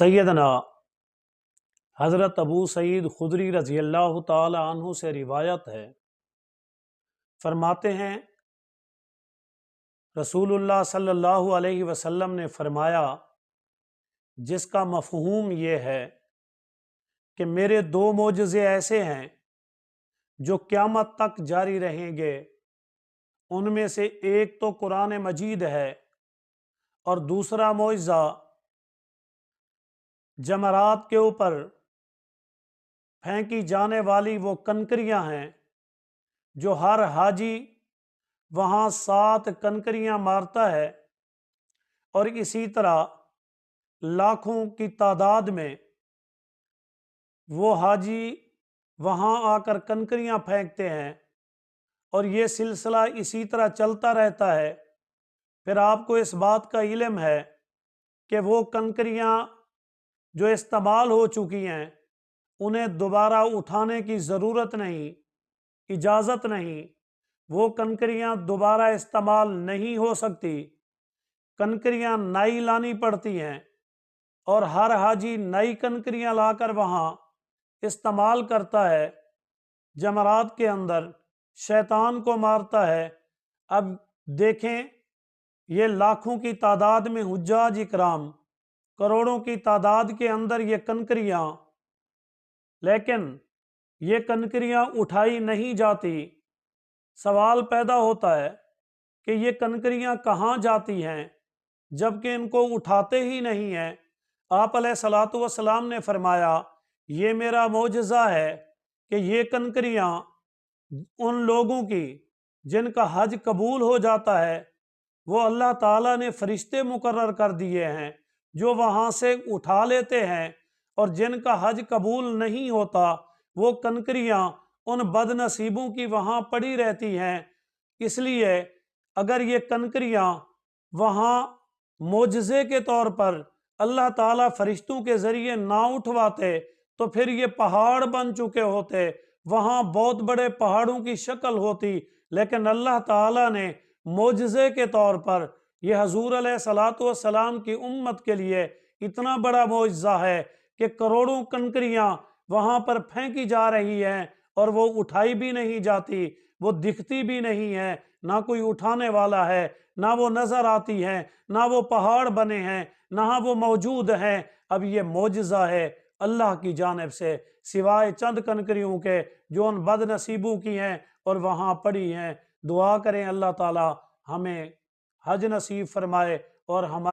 سیدنا حضرت ابو سعید خدری رضی اللہ تعالی عنہ سے روایت ہے، فرماتے ہیں رسول اللہ صلی اللہ علیہ وسلم نے فرمایا، جس کا مفہوم یہ ہے کہ میرے دو معجزے ایسے ہیں جو قیامت تک جاری رہیں گے، ان میں سے ایک تو قرآن مجید ہے اور دوسرا معجزہ جمرات کے اوپر پھینکی جانے والی وہ کنکریاں ہیں جو ہر حاجی وہاں 7 کنکریاں مارتا ہے، اور اسی طرح لاکھوں کی تعداد میں وہ حاجی وہاں آ کر کنکریاں پھینکتے ہیں، اور یہ سلسلہ اسی طرح چلتا رہتا ہے۔ پھر آپ کو اس بات کا علم ہے کہ وہ کنکریاں جو استعمال ہو چکی ہیں انہیں دوبارہ اٹھانے کی ضرورت نہیں، اجازت نہیں، وہ کنکریاں دوبارہ استعمال نہیں ہو سکتی، کنکریاں نئی لانی پڑتی ہیں، اور ہر حاجی نئی کنکریاں لا کر وہاں استعمال کرتا ہے، جمرات کے اندر شیطان کو مارتا ہے۔ اب دیکھیں، یہ لاکھوں کی تعداد میں حجاج اکرام، کروڑوں کی تعداد کے اندر یہ کنکریاں، لیکن یہ کنکریاں اٹھائی نہیں جاتی۔ سوال پیدا ہوتا ہے کہ یہ کنکریاں کہاں جاتی ہیں جبکہ ان کو اٹھاتے ہی نہیں ہیں۔ آپ علیہ الصلوۃ والسلام نے فرمایا، یہ میرا معجزہ ہے کہ یہ کنکریاں ان لوگوں کی جن کا حج قبول ہو جاتا ہے، وہ اللہ تعالیٰ نے فرشتے مقرر کر دیے ہیں جو وہاں سے اٹھا لیتے ہیں، اور جن کا حج قبول نہیں ہوتا وہ کنکریاں ان بد نصیبوں کی وہاں پڑی رہتی ہیں۔ اس لیے اگر یہ کنکریاں وہاں معجزے کے طور پر اللہ تعالیٰ فرشتوں کے ذریعے نہ اٹھواتے تو پھر یہ پہاڑ بن چکے ہوتے، وہاں بہت بڑے پہاڑوں کی شکل ہوتی، لیکن اللہ تعالیٰ نے معجزے کے طور پر یہ حضور علیہ الصلوۃ والسلام کی امت کے لیے اتنا بڑا معجزہ ہے کہ کروڑوں کنکریاں وہاں پر پھینکی جا رہی ہیں اور وہ اٹھائی بھی نہیں جاتی، وہ دکھتی بھی نہیں ہے، نہ کوئی اٹھانے والا ہے، نہ وہ نظر آتی ہیں، نہ وہ پہاڑ بنے ہیں، نہ وہ موجود ہیں۔ اب یہ معجزہ ہے اللہ کی جانب سے، سوائے چند کنکریوں کے جو ان بد نصیبوں کی ہیں اور وہاں پڑی ہیں۔ دعا کریں اللہ تعالی ہمیں حج نصیب فرمائے اور ہمارے